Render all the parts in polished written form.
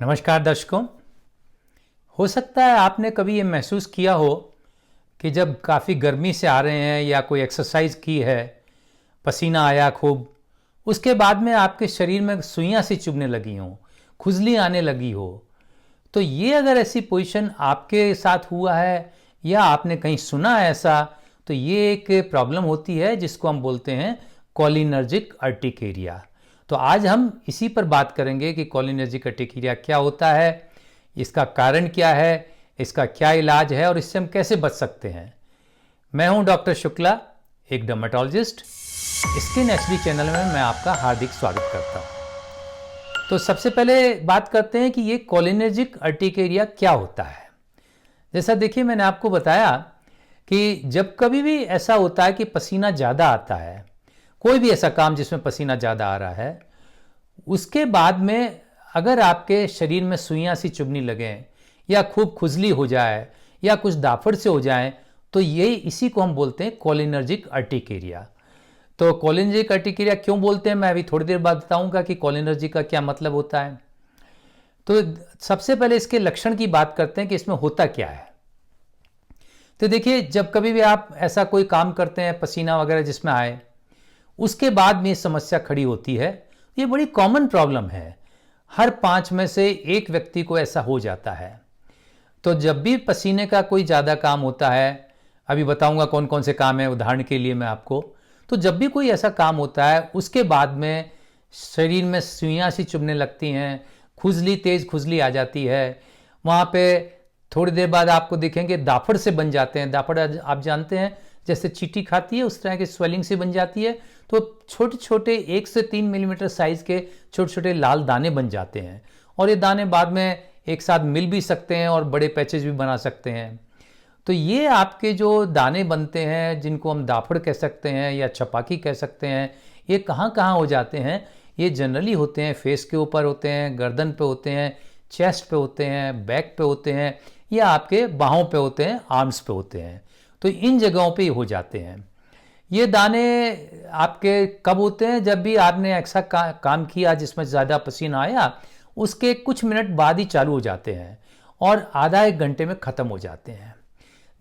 नमस्कार दर्शकों। हो सकता है आपने कभी ये महसूस किया हो कि जब काफ़ी गर्मी से आ रहे हैं या कोई एक्सरसाइज की है, पसीना आया खूब, उसके बाद में आपके शरीर में सुइयां सी चुभने लगी हों, खुजली आने लगी हो। तो ये अगर ऐसी पोजीशन आपके साथ हुआ है या आपने कहीं सुना है ऐसा, तो ये एक प्रॉब्लम होती है जिसको हम बोलते हैं कोलिनर्जिक अर्टिकेरिया। तो आज हम इसी पर बात करेंगे कि कोलिनर्जिक अर्टिकेरिया क्या होता है, इसका कारण क्या है, इसका क्या इलाज है और इससे हम कैसे बच सकते हैं। मैं हूं डॉक्टर शुक्ला, एक डर्मेटोलॉजिस्ट। स्किन एचडी चैनल में मैं आपका हार्दिक स्वागत करता हूं। तो सबसे पहले बात करते हैं कि ये कोलिनर्जिक अर्टिकेरिया क्या होता है। जैसा देखिए, मैंने आपको बताया कि जब कभी भी ऐसा होता है कि पसीना ज़्यादा आता है, कोई भी ऐसा काम जिसमें पसीना ज़्यादा आ रहा है, उसके बाद में अगर आपके शरीर में सुइयां सी चुभने लगें या खूब खुजली हो जाए या कुछ दाफड़ से हो जाए, तो ये इसी को हम बोलते हैं कोलिनर्जिक अर्टिकेरिया। तो कोलिनर्जिक अर्टिकेरिया क्यों बोलते हैं, मैं अभी थोड़ी देर बाद बताऊंगा कि कोलिनर्जिक का क्या मतलब होता है। तो सबसे पहले इसके लक्षण की बात करते हैं कि इसमें होता क्या है। तो देखिए, जब कभी भी आप ऐसा कोई काम करते हैं, पसीना वगैरह जिसमें आए, उसके बाद में ये समस्या खड़ी होती है। ये बड़ी कॉमन प्रॉब्लम है, हर 5 में से 1 व्यक्ति को ऐसा हो जाता है। तो जब भी पसीने का कोई ज़्यादा काम होता है, अभी बताऊंगा कौन कौन से काम है, उदाहरण के लिए मैं आपको। तो जब भी कोई ऐसा काम होता है, उसके बाद में शरीर में सुइयां सी चुभने लगती हैं, खुजली, तेज़ खुजली आ जाती है। वहाँ पे थोड़ी देर बाद आपको देखेंगे दाफड़ से बन जाते हैं। दाफड़ आप जानते हैं, जैसे चींटी खाती है उस तरह की स्वेलिंग से बन जाती है। तो छोटे छोटे 1 से 3 मिलीमीटर साइज़ के छोटे छोटे लाल दाने बन जाते हैं, और ये दाने बाद में एक साथ मिल भी सकते हैं और बड़े पैचेज भी बना सकते हैं। तो ये आपके जो दाने बनते हैं, जिनको हम दाफड़ कह सकते हैं या छपाकी कह सकते हैं, ये कहाँ कहाँ हो जाते हैं। ये जनरली होते हैं फेस के ऊपर होते हैं, गर्दन पे होते हैं, चेस्ट पे होते हैं, बैक पे होते हैं, या आपके बाहों पे होते हैं, आर्म्स पे होते हैं। तो इन जगहों पे हो जाते हैं। ये दाने आपके कब होते हैं, जब भी आपने ऐसा काम किया जिसमें ज़्यादा पसीना आया, उसके कुछ मिनट बाद ही चालू हो जाते हैं और आधा 1 घंटे में ख़त्म हो जाते हैं।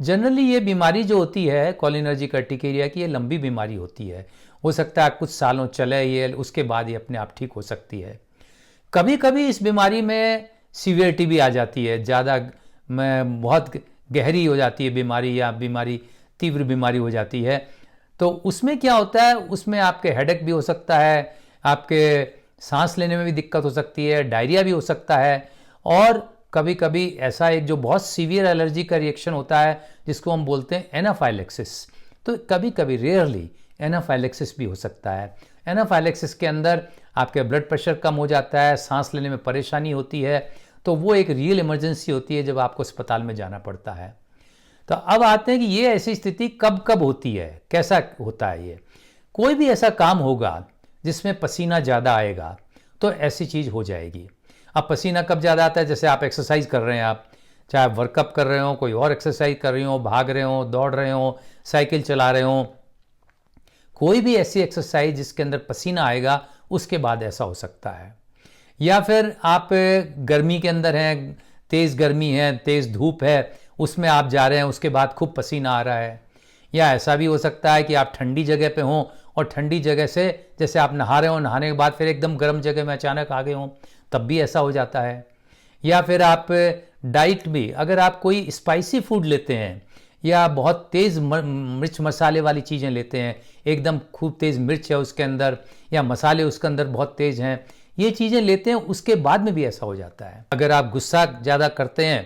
जनरली ये बीमारी जो होती है कोलिनर्जिक अर्टिकेरिया की, ये लंबी बीमारी होती है। हो सकता है कुछ सालों चले ये, उसके बाद ये अपने आप ठीक हो सकती है। कभी कभी इस बीमारी में सीवियरिटी भी आ जाती है, ज़्यादा में बहुत गहरी हो जाती है बीमारी, या बीमारी तीव्र बीमारी हो जाती है। तो उसमें क्या होता है, उसमें आपके हेडेक भी हो सकता है, आपके सांस लेने में भी दिक्कत हो सकती है, डायरिया भी हो सकता है, और कभी कभी ऐसा एक जो बहुत सीवियर एलर्जी का रिएक्शन होता है जिसको हम बोलते हैं एनाफाइलेक्सिस। तो कभी कभी रेयरली एनाफाइलेक्सिस भी हो सकता है। एनाफाइलेक्सिस के अंदर आपके ब्लड प्रेशर कम हो जाता है, सांस लेने में परेशानी होती है। तो वो एक रियल इमरजेंसी होती है जब आपको अस्पताल में जाना पड़ता है। तो अब आते हैं कि ये ऐसी स्थिति कब कब होती है, कैसा होता है ये। कोई भी ऐसा काम होगा जिसमें पसीना ज़्यादा आएगा, तो ऐसी चीज़ हो जाएगी। अब पसीना कब ज़्यादा आता है, जैसे आप एक्सरसाइज कर रहे हैं, आप चाहे आप वर्कअप कर रहे हो, कोई और एक्सरसाइज कर रहे हो, भाग रहे हो, दौड़ रहे हो, साइकिल चला रहे हो, कोई भी ऐसी एक्सरसाइज जिसके अंदर पसीना आएगा, उसके बाद ऐसा हो सकता है। या फिर आप गर्मी के अंदर हैं, तेज़ गर्मी है, तेज़ धूप है, उसमें आप जा रहे हैं, उसके बाद खूब पसीना आ रहा है। या ऐसा भी हो सकता है कि आप ठंडी जगह पे हों और ठंडी जगह से, जैसे आप नहा रहे हो, नहाने के बाद फिर एकदम गर्म जगह में अचानक आ गए हों, तब भी ऐसा हो जाता है। या फिर आप डाइट भी, अगर आप कोई स्पाइसी फूड लेते हैं या बहुत तेज़ मिर्च मसाले वाली चीज़ें लेते हैं, एकदम खूब तेज़ मिर्च है उसके अंदर, या मसाले उसके अंदर बहुत तेज़ हैं, ये चीज़ें लेते हैं, उसके बाद में भी ऐसा हो जाता है। अगर आप गुस्सा ज़्यादा करते हैं,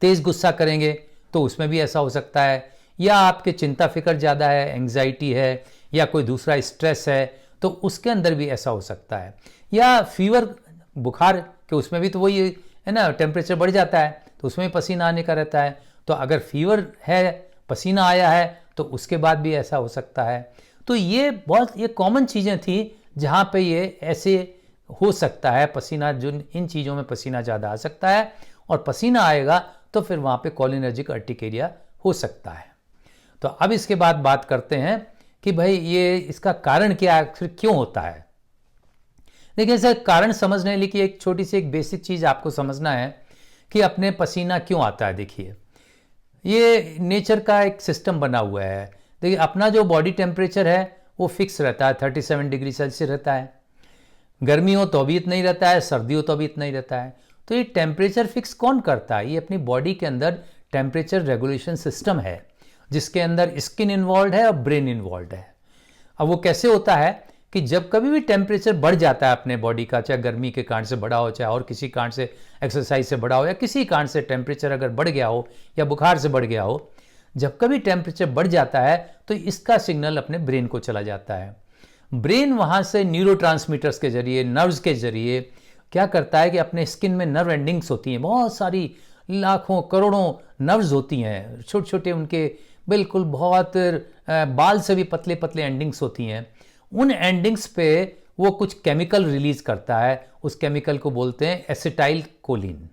तेज़ गुस्सा करेंगे, तो उसमें भी ऐसा हो सकता है। या आपके चिंता फिक्र ज़्यादा है, एंग्जाइटी है, या कोई दूसरा स्ट्रेस है, तो उसके अंदर भी ऐसा हो सकता है। या फीवर, बुखार के उसमें भी तो वही है ना, टेम्परेचर बढ़ जाता है, तो उसमें भी पसीना आने का रहता है। तो अगर फीवर है, पसीना आया है, तो उसके बाद भी ऐसा हो सकता है। तो ये बहुत कॉमन चीज़ें थी जहाँ पे ये ऐसे हो सकता है, पसीना, जो इन चीज़ों में पसीना ज़्यादा आ सकता है, और पसीना आएगा तो फिर वहाँ पे कोलिनर्जिक अर्टिकेरिया हो सकता है। तो अब इसके बाद बात करते हैं कि भाई ये इसका कारण क्या है, फिर क्यों होता है। देखिए सर, कारण समझने के लिए एक छोटी सी एक बेसिक चीज़ आपको समझना है कि अपने पसीना क्यों आता है। देखिए, ये नेचर का एक सिस्टम बना हुआ है। देखिए, अपना जो बॉडी टेम्परेचर है वो फिक्स रहता है, 37 डिग्री सेल्सियस रहता है। गर्मी हो तो भी इतना ही रहता है, सर्दी हो तो भी इतना ही रहता है। तो ये टेम्परेचर फिक्स कौन करता है? ये अपनी बॉडी के अंदर टेम्परेचर रेगुलेशन सिस्टम है, जिसके अंदर स्किन इन्वॉल्व है और ब्रेन इन्वॉल्व है। अब वो कैसे होता है कि जब कभी भी टेम्परेचर बढ़ जाता है अपने बॉडी का, चाहे गर्मी के कारण से बढ़ा हो, चाहे और किसी कारण से एक्सरसाइज से बढ़ा हो, या किसी कारण से टेम्परेचर अगर बढ़ गया हो या बुखार से बढ़ गया हो, जब कभी टेम्परेचर बढ़ जाता है तो इसका सिग्नल अपने ब्रेन को चला जाता है। ब्रेन वहाँ से न्यूरोट्रांसमीटर्स के जरिए, नर्व्स के जरिए क्या करता है कि अपने स्किन में नर्व एंडिंग्स होती हैं, बहुत सारी लाखों करोड़ों नर्व्स होती हैं, छोटे छोटे उनके बिल्कुल बहुत बाल से भी पतले पतले एंडिंग्स होती हैं। उन एंडिंग्स पे वो कुछ केमिकल रिलीज करता है, उस केमिकल को बोलते हैं एसिटाइल कोलिन।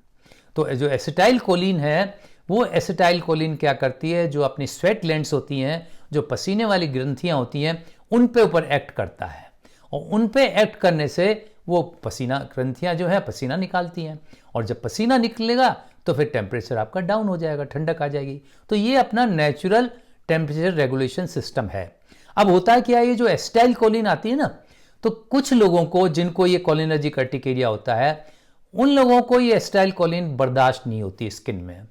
तो जो एसिटाइल कोलिन है, वो एसिटाइल कोलिन क्या करती है, जो अपनी स्वेट ग्लैंड्स होती हैं, जो पसीने वाली ग्रंथियां होती हैं, उन पे ऊपर एक्ट करता है, और उन पे एक्ट करने से वो पसीना ग्रंथियां जो है पसीना निकालती हैं, और जब पसीना निकलेगा तो फिर टेम्परेचर आपका डाउन हो जाएगा, ठंडक आ जाएगी। तो ये अपना नेचुरल टेम्परेचर रेगुलेशन सिस्टम है। अब होता है क्या, ये जो एसिटाइल कोलिन आती है ना, तो कुछ लोगों को जिनको ये कोलिनर्जिक अर्टिकेरिया होता है, उन लोगों को ये एसिटाइल कोलिन बर्दाश्त नहीं होती स्किन में,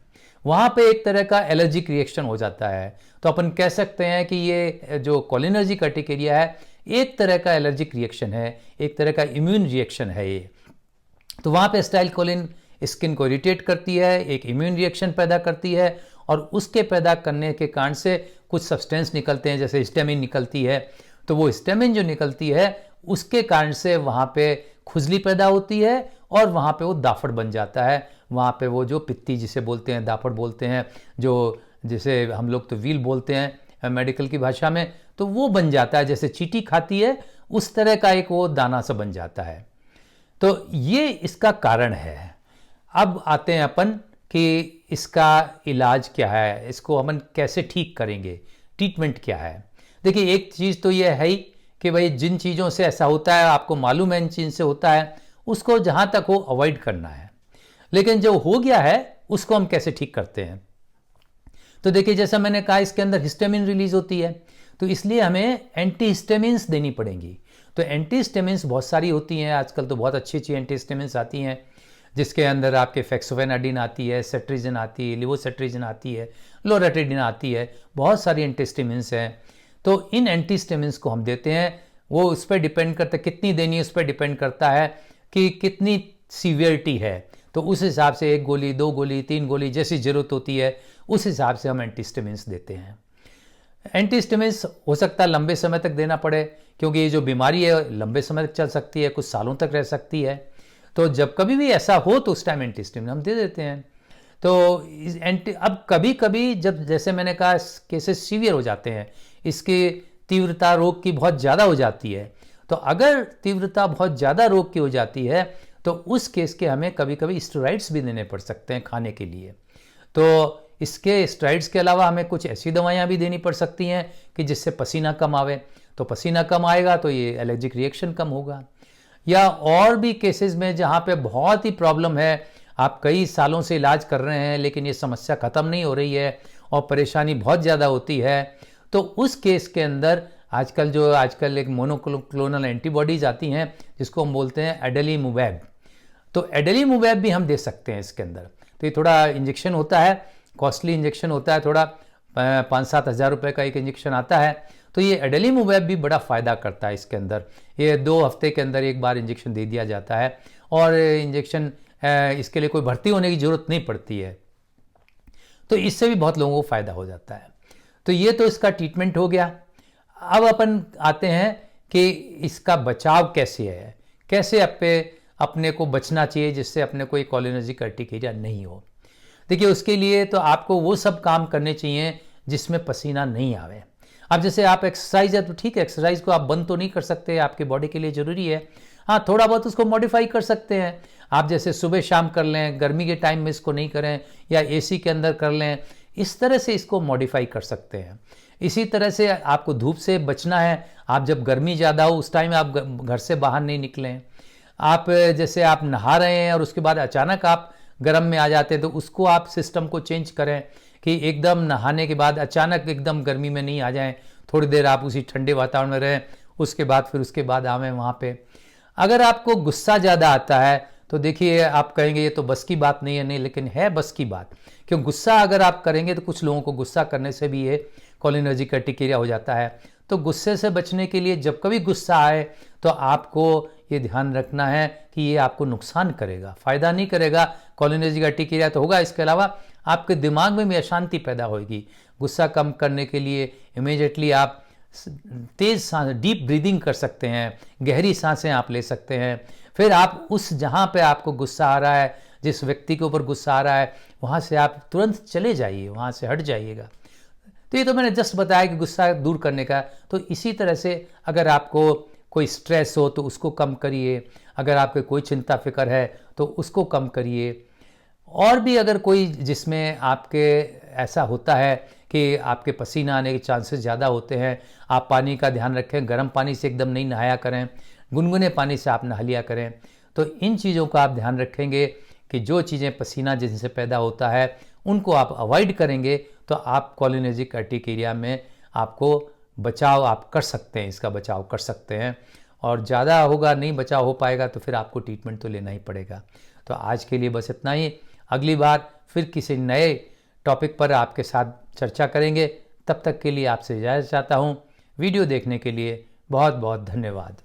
वहाँ पे एक तरह का एलर्जिक रिएक्शन हो जाता है। तो अपन कह सकते हैं कि ये जो कोलिनर्जिक अर्टिकेरिया है एक तरह का एलर्जिक रिएक्शन है, एक तरह का इम्यून रिएक्शन है ये। तो वहाँ पे एसिटाइल कोलिन स्किन को इरिटेट करती है, एक इम्यून रिएक्शन पैदा करती है, और उसके पैदा करने के कारण से कुछ सब्सटेंस निकलते हैं, जैसे हिस्टामिन निकलती है। तो वो हिस्टामिन जो निकलती है उसके कारण से वहाँ पे खुजली पैदा होती है, और वहाँ पे वो दाफड़ बन जाता है। वहाँ पे वो जो पित्ती जिसे बोलते हैं, दाफड़ बोलते हैं, जो जिसे हम लोग तो व्हील बोलते हैं मेडिकल की भाषा में, तो वो बन जाता है, जैसे चींटी खाती है उस तरह का एक वो दाना सा बन जाता है। तो ये इसका कारण है। अब आते हैं अपन कि इसका इलाज क्या है, इसको अपन कैसे ठीक करेंगे, ट्रीटमेंट क्या है। देखिए, एक चीज़ तो ये है ही कि भाई जिन चीज़ों से ऐसा होता है, आपको मालूम है इन चीज़ से होता है, उसको जहाँ तक हो अवॉइड करना है। लेकिन जो हो गया है उसको हम कैसे ठीक करते हैं। तो देखिए, जैसा मैंने कहा, इसके अंदर हिस्टामिन रिलीज होती है, तो इसलिए हमें एंटीहिस्टामिन्स देनी पड़ेंगी। तो एंटीहिस्टामिन्स बहुत सारी होती हैं आजकल, तो बहुत अच्छी अच्छी एंटीहिस्टामिन्स आती हैं, जिसके अंदर आपके फेक्सोफेनाडिन आती है, सेट्रिजिन आती है, लिवोसेट्रिजिन आती है, लोराटिडिन आती है, बहुत सारी एंटीहिस्टामिन्स हैं। तो इन एंटीहिस्टामिन्स को हम देते हैं। वो उस पर डिपेंड करता है कितनी देनी है, उस पर डिपेंड करता है कि कितनी सीवियरिटी है। तो उस हिसाब से 1 गोली, 2 गोली, 3 गोली जैसी ज़रूरत होती है, उस हिसाब से हम एंटीहिस्टामिन्स देते हैं। एंटीहिस्टामिन्स हो सकता है लंबे समय तक देना पड़े, क्योंकि ये जो बीमारी है लंबे समय तक चल सकती है, कुछ सालों तक रह सकती है। तो जब कभी भी ऐसा हो तो उस टाइम एंटीहिस्टामिन हम दे देते हैं। तो अब कभी कभी जब, जैसे मैंने कहा, केसेस सीवियर हो जाते हैं, इसकी तीव्रता रोग की बहुत ज़्यादा हो जाती है। तो अगर तीव्रता बहुत ज़्यादा रोग की हो जाती है तो उस केस के हमें कभी कभी स्टेरॉइड्स भी देने पड़ सकते हैं खाने के लिए। तो इसके स्टेरॉइड्स के अलावा हमें कुछ ऐसी दवाइयाँ भी देनी पड़ सकती हैं कि जिससे पसीना कम आवे। तो पसीना कम आएगा तो ये एलर्जिक रिएक्शन कम होगा। या और भी केसेस में जहाँ पे बहुत ही प्रॉब्लम है, आप कई सालों से इलाज कर रहे हैं लेकिन ये समस्या ख़त्म नहीं हो रही है और परेशानी बहुत ज़्यादा होती है, तो उस केस के अंदर आजकल एक मोनोक्लोनल एंटीबॉडीज आती हैं, जिसको हम बोलते हैं एडेलीमुवैब। तो एडेलीमुवैब भी हम दे सकते हैं इसके अंदर। तो ये थोड़ा इंजेक्शन होता है, कॉस्टली इंजेक्शन होता है, थोड़ा 5-7 हज़ार रुपये का एक इंजेक्शन आता है। तो ये एडेलीमुवैब भी बड़ा फ़ायदा करता है इसके अंदर। ये 2 हफ्ते के अंदर एक बार इंजेक्शन दे दिया जाता है, और इंजेक्शन इसके लिए कोई भर्ती होने की ज़रूरत नहीं पड़ती है। तो इससे भी बहुत लोगों को फ़ायदा हो जाता है। तो ये तो इसका ट्रीटमेंट हो गया। अब अपन आते हैं कि इसका बचाव कैसे है, कैसे अपने को बचना चाहिए जिससे अपने को कोलिनर्जिक अर्टिकेरिया नहीं हो। देखिए, उसके लिए तो आपको वो सब काम करने चाहिए जिसमें पसीना नहीं आवे। अब जैसे आप एक्सरसाइज है तो ठीक है, एक्सरसाइज को आप बंद तो नहीं कर सकते, आपके बॉडी के लिए ज़रूरी है। हाँ, थोड़ा बहुत उसको मॉडिफाई कर सकते हैं आप, जैसे सुबह शाम कर लें, गर्मी के टाइम में इसको नहीं करें, या एसी के अंदर कर लें, इस तरह से इसको मॉडिफाई कर सकते हैं। इसी तरह से आपको धूप से बचना है, आप जब गर्मी ज़्यादा हो उस टाइम आप घर से बाहर नहीं निकलें। आप जैसे आप नहा रहे हैं और उसके बाद अचानक आप गर्म में आ जाते हैं, तो उसको आप सिस्टम को चेंज करें कि एकदम नहाने के बाद अचानक एकदम गर्मी में नहीं आ जाएं, थोड़ी देर आप उसी ठंडे वातावरण में रहें, उसके बाद आवें वहाँ पे। अगर आपको गुस्सा ज़्यादा आता है तो देखिए, आप कहेंगे ये तो बस की बात नहीं है, नहीं, लेकिन है बस की बात। क्यों गुस्सा अगर आप करेंगे तो कुछ लोगों को गुस्सा करने से भी ये कोलिनर्जिक अर्टिकेरिया हो जाता है। तो गुस्से से बचने के लिए जब कभी गुस्सा आए तो आपको ये ध्यान रखना है कि ये आपको नुकसान करेगा, फ़ायदा नहीं करेगा। कोलिनर्जिक अर्टिकेरिया तो होगा, इसके अलावा आपके दिमाग में भी अशांति पैदा होगी। गुस्सा कम करने के लिए इमीडिएटली आप तेज़ सांस, डीप ब्रीदिंग कर सकते हैं, गहरी सांसें आप ले सकते हैं। फिर आप उस जहाँ पे आपको गुस्सा आ रहा है, जिस व्यक्ति के ऊपर गुस्सा आ रहा है, वहाँ से आप तुरंत चले जाइए, वहाँ से हट जाइएगा। तो ये तो मैंने जस्ट बताया कि गुस्सा दूर करने का। तो इसी तरह से अगर आपको कोई स्ट्रेस हो तो उसको कम करिए, अगर आपके कोई चिंता फिक्र है तो उसको कम करिए। और भी अगर कोई जिसमें आपके ऐसा होता है कि आपके पसीना आने के चांसेस ज़्यादा होते हैं, आप पानी का ध्यान रखें, गर्म पानी से एकदम नहीं नहाया करें, गुनगुने पानी से आप नहा लिया करें। तो इन चीज़ों का आप ध्यान रखेंगे कि जो चीज़ें पसीना जिनसे पैदा होता है उनको आप अवॉइड करेंगे, तो आप कोलिनर्जिक अर्टिकेरिया में आपको बचाव आप कर सकते हैं, इसका बचाव कर सकते हैं। और ज़्यादा होगा, नहीं बचाव हो पाएगा तो फिर आपको ट्रीटमेंट तो लेना ही पड़ेगा। तो आज के लिए बस इतना ही। अगली बार फिर किसी नए टॉपिक पर आपके साथ चर्चा करेंगे। तब तक के लिए आपसे इजाज़त चाहता हूँ। वीडियो देखने के लिए बहुत बहुत धन्यवाद।